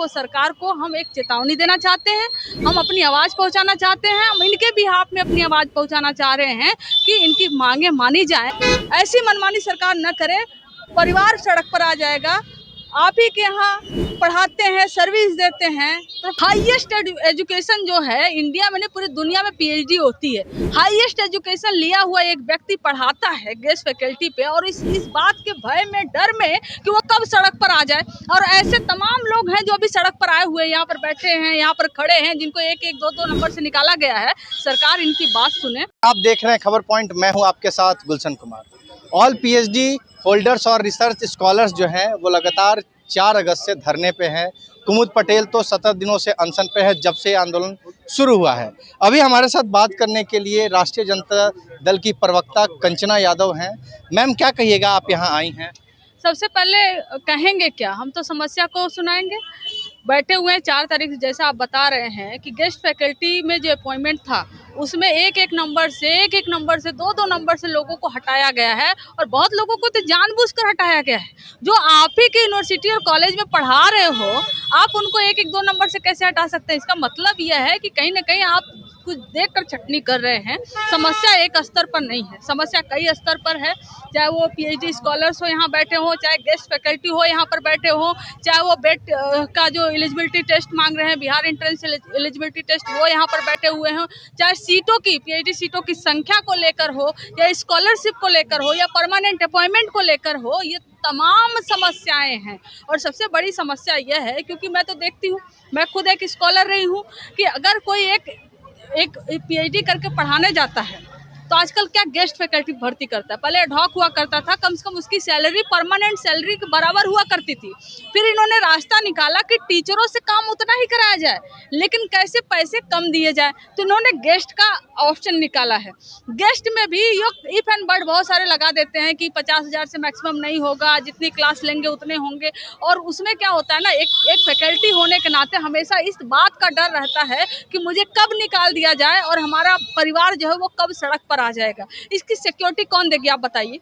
को, सरकार को हम एक चेतावनी देना चाहते हैं। हम अपनी आवाज़ पहुंचाना चाहते हैं। हम इनके बिहाफ में अपनी आवाज़ पहुंचाना चाह रहे हैं कि इनकी मांगे मानी जाएं। ऐसी मनमानी सरकार न करे, परिवार सड़क पर आ जाएगा। आप ही के यहाँ पढ़ाते हैं, सर्विस देते हैं। तो हाईएस्ट एजुकेशन जो है इंडिया में नहीं, पूरी दुनिया में पीएचडी होती है। हाईएस्ट एजुकेशन लिया हुआ एक व्यक्ति पढ़ाता है गेस्ट फैकल्टी पे, और इस बात के भय में, डर में कि वो कब सड़क पर आ जाए। और ऐसे तमाम लोग हैं जो अभी सड़क पर आए हुए, यहाँ पर बैठे हैं, यहाँ पर खड़े हैं, जिनको एक एक दो दो नंबर से निकाला गया है। सरकार इनकी बात सुने। आप देख रहे हैं खबर पॉइंट, मैं हूं आपके साथ Gulshan Kumar. All PhD holders और रिसर्च स्कॉलर्स जो हैं वो लगातार 4 अगस्त से धरने पे हैं। कुमुद पटेल तो 17 दिनों से अनशन पे है, जब से आंदोलन शुरू हुआ है। अभी हमारे साथ बात करने के लिए राष्ट्रीय जनता दल की प्रवक्ता कंचना यादव हैं। मैम, क्या कहिएगा, आप यहाँ आई हैं? सबसे पहले कहेंगे क्या, हम तो समस्या को सुनाएंगे। बैठे हुए हैं 4 तारीख से, जैसा आप बता रहे हैं कि गेस्ट फैकल्टी में जो अपॉइंटमेंट था उसमें एक एक नंबर से 2 नंबर से लोगों को हटाया गया है, और बहुत लोगों को तो जानबूझकर हटाया गया है। जो आप ही के यूनिवर्सिटी और कॉलेज में पढ़ा रहे हो, आप उनको एक एक 2 नंबर से कैसे हटा सकते हैं? इसका मतलब यह है कि कहीं ना कहीं आप कुछ देखकर चटनी कर रहे हैं। समस्या एक स्तर पर नहीं है, समस्या कई स्तर पर है। चाहे वो पीएचडी स्कॉलर्स हो यहाँ बैठे हो, चाहे गेस्ट फैकल्टी हो यहाँ पर बैठे हो, चाहे वो बेट का जो एलिजिबिलिटी टेस्ट मांग रहे हैं, बिहार एंट्रेंस एलिजिबिलिटी टेस्ट, वो यहाँ पर बैठे हुए हैं, चाहे सीटों की, पीएचडी सीटों की संख्या को लेकर हो, या स्कॉलरशिप को लेकर हो, या परमानेंट अपॉइंटमेंट को लेकर हो, ये तमाम समस्याएं हैं। और सबसे बड़ी समस्या यह है, क्योंकि मैं तो देखती हूँ, मैं खुद एक स्कॉलर रही हूँ, कि अगर कोई एक पीएचडी करके पढ़ाने जाता है तो आजकल क्या गेस्ट फैकल्टी भर्ती करता है। पहले एडहॉक हुआ करता था, कम से कम उसकी सैलरी परमानेंट सैलरी के बराबर हुआ करती थी। फिर इन्होंने रास्ता निकाला कि टीचरों से काम उतना ही कराया जाए, लेकिन कैसे पैसे कम दिए जाए, तो इन्होंने गेस्ट का ऑप्शन निकाला है। गेस्ट में भी इफ एंड बट बहुत सारे लगा देते हैं कि 50,000 से मैक्सिमम नहीं होगा, जितनी क्लास लेंगे उतने होंगे। और उसमें क्या होता है ना, एक फैकल्टी होने के नाते हमेशा इस बात का डर रहता है कि मुझे कब निकाल दिया जाए और हमारा परिवार जो है वो कब सड़क पर आ जाएगा। इसकी सिक्योरिटी कौन देगी, आप बताइए?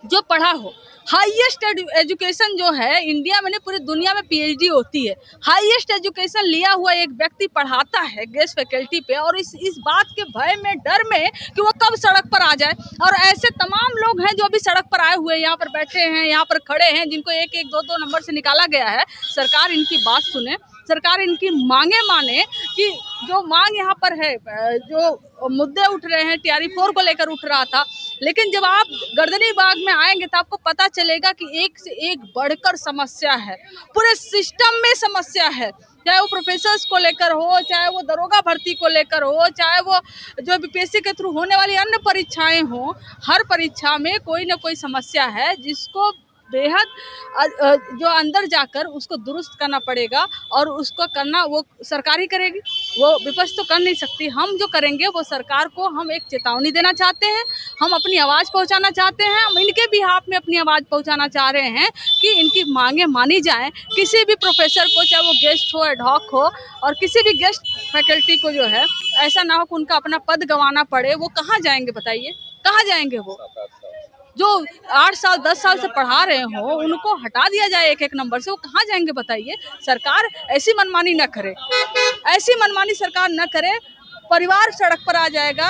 जो पढ़ा हो, हाईएस्ट एजुकेशन जो है इंडिया में नहीं, पूरी दुनिया में पीएचडी होती है। हाईएस्ट एजुकेशन लिया हुआ एक व्यक्ति पढ़ाता है गेस्ट फैकल्टी पे, और इस बात के भय में, डर में कि वो कब सड़क पर आ जाए। और ऐसे तमाम लोग हैं जो अभी सड़क पर आए हुए, यहाँ पर बैठे हैं, यहाँ पर खड़े हैं, जिनको एक एक दो दो नंबर से निकाला गया है। सरकार इनकी बात सुने, सरकार इनकी मांगे माने। कि जो मांग यहाँ पर है, जो मुद्दे उठ रहे हैं, टीआरई 4 को लेकर उठ रहा था, लेकिन जब आप गर्दनी बाग में आएंगे तो आपको पता चलेगा कि एक से एक बढ़कर समस्या है, पूरे सिस्टम में समस्या है। चाहे वो प्रोफेसर्स को लेकर हो, चाहे वो दरोगा भर्ती को लेकर हो, चाहे वो जो बीपीएससी के थ्रू होने वाली अन्य परीक्षाएं हो, हर परीक्षा में कोई ना कोई समस्या है, जिसको बेहद जो अंदर जाकर उसको दुरुस्त करना पड़ेगा। और उसको करना वो सरकार ही करेगी, वो विपक्ष तो कर नहीं सकती। हम जो करेंगे वो सरकार को हम एक चेतावनी देना चाहते हैं। हम अपनी आवाज़ पहुंचाना चाहते हैं। हम इनके बिहाफ में अपनी आवाज़ पहुंचाना चाह रहे हैं कि इनकी मांगे मानी जाएं। किसी भी प्रोफेसर को, चाहे वो गेस्ट हो, एडहॉक हो, और किसी भी गेस्ट फैकल्टी को जो है, ऐसा ना हो कि उनका अपना पद गंवाना पड़े। वो कहाँ जाएंगे बताइए, कहाँ जाएंगे? वो जो 8 साल 10 साल से पढ़ा रहे हो, उनको हटा दिया जाए एक एक नंबर से, वो कहाँ जाएंगे बताइए? सरकार ऐसी मनमानी न करे, ऐसी मनमानी सरकार न करे, परिवार सड़क पर आ जाएगा।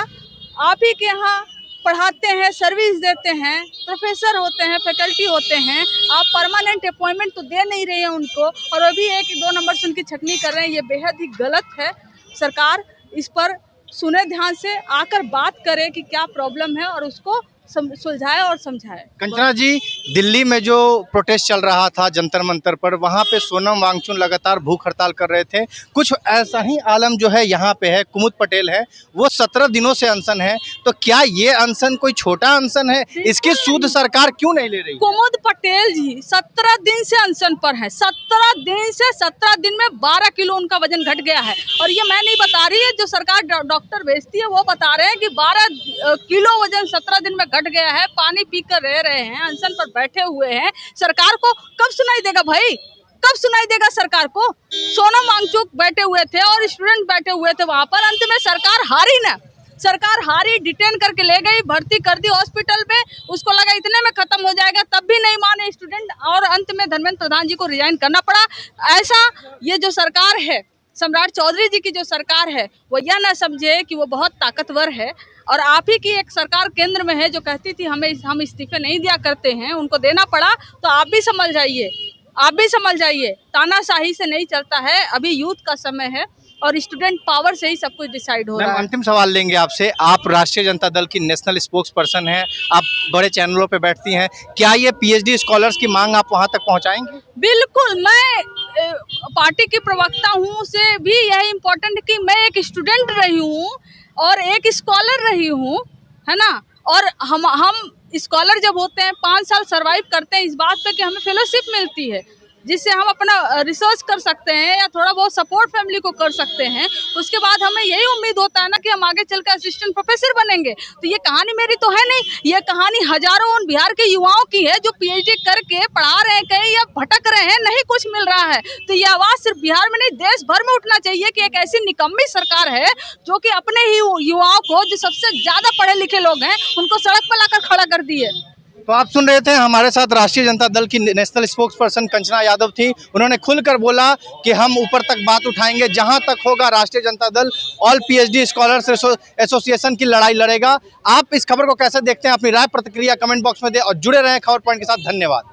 आप ही के यहाँ पढ़ाते हैं, सर्विस देते हैं, प्रोफेसर होते हैं, फैकल्टी होते हैं, आप परमानेंट अपॉइंटमेंट तो दे नहीं रहे हैं उनको, और अभी 1-2 नंबर से उनकी छटनी कर रहे हैं। ये बेहद ही गलत है। सरकार इस पर सुने, ध्यान से आकर बात करे कि क्या प्रॉब्लम है, और उसको सुलझाए और समझाए। कंचना जी, दिल्ली में जो प्रोटेस्ट चल रहा था जंतर मंतर पर, वहाँ पे सोनम वांगचुक लगातार भूख हड़ताल कर रहे थे। कुछ ऐसा ही आलम जो है यहाँ पे है, कुमुद पटेल है, वो 17 दिनों से अनशन है। तो क्या ये अनशन कोई छोटा अनशन है? इसकी सूद सरकार क्यों नहीं ले रही? कुमुद पटेल जी 17 दिन से अनशन पर है। 17 दिन में 12 किलो उनका वजन घट गया है। और ये मैं नहीं बता रही है, जो सरकार डॉक्टर भेजती है वो बता रहे हैं कि 12 किलो वजन 17 दिन में घट गया है। पानी पीकर रह रहे हैं, अनशन पर बैठे हुए हैं। सरकार को कब सुनाई देगा भाई, कब सुनाई देगा सरकार को? सोनम वांगचुक बैठे हुए थे और स्टूडेंट बैठे हुए थे वहां पर। अंत में सरकार हारी ना, सरकार हारी, डिटेन करके ले गई, भर्ती कर दी हॉस्पिटल में, उसको लगा इतने में खत्म हो जाएगा, तब भी नहीं माने स्टूडेंट और अंत में धर्मेंद्र प्रधान जी को रिजाइन करना पड़ा। ऐसा ये जो सरकार है, सम्राट चौधरी जी की जो सरकार है, वो यह ना समझे कि वो बहुत ताकतवर है। और आप ही की एक सरकार केंद्र में है जो कहती थी हम इस्तीफे नहीं दिया करते हैं, उनको देना पड़ा। तो आप भी समझ जाइए, आप भी समझ जाइए, तानाशाही से नहीं चलता है। अभी यूथ का समय है और स्टूडेंट पावर से ही सब कुछ डिसाइड हो रहा है। अंतिम सवाल लेंगे आपसे। आप राष्ट्रीय जनता दल की नेशनल स्पोक्स पर्सन हैं, आप बड़े चैनलों पे बैठती हैं, क्या ये पीएचडी स्कॉलर्स की मांग आप वहां तक पहुंचाएंगे? बिल्कुल, मैं पार्टी की प्रवक्ता हूँ, से भी यही इम्पोर्टेंट कि मैं एक स्टूडेंट रही हूँ और एक स्कॉलर रही हूँ, है ना। और हम स्कॉलर जब होते हैं 5 साल सरवाइव करते हैं इस बात पे कि हमें फेलोशिप मिलती है, जिससे हम अपना रिसर्च कर सकते हैं या थोड़ा बहुत सपोर्ट फैमिली को कर सकते हैं। उसके बाद हमें यही उम्मीद होता है ना कि हम आगे चलकर असिस्टेंट प्रोफेसर बनेंगे। तो ये कहानी मेरी तो है नहीं, ये कहानी हजारों उन बिहार के युवाओं की है जो पीएचडी करके पढ़ा रहे हैं कहीं या भटक रहे हैं, नहीं कुछ मिल रहा है। तो ये आवाज़ सिर्फ बिहार में नहीं, देश भर में उठना चाहिए कि एक ऐसी निकम्मी सरकार है जो कि अपने ही युवाओं को, जो सबसे ज़्यादा पढ़े लिखे लोग हैं, उनको सड़क पर लाकर खड़ा कर दिए। तो आप सुन रहे थे, हमारे साथ राष्ट्रीय जनता दल की national spokes person Kanchana Yadav थी। उन्होंने खुलकर बोला कि हम ऊपर तक बात उठाएंगे, जहां तक होगा राष्ट्रीय Janata Dal all PhD scholars association की लड़ाई लड़ेगा। आप इस खबर को कैसे देखते हैं? अपनी राय प्रतिक्रिया कमेंट बॉक्स में दें और जुड़े रहें खबर पॉइंट के साथ। धन्यवाद।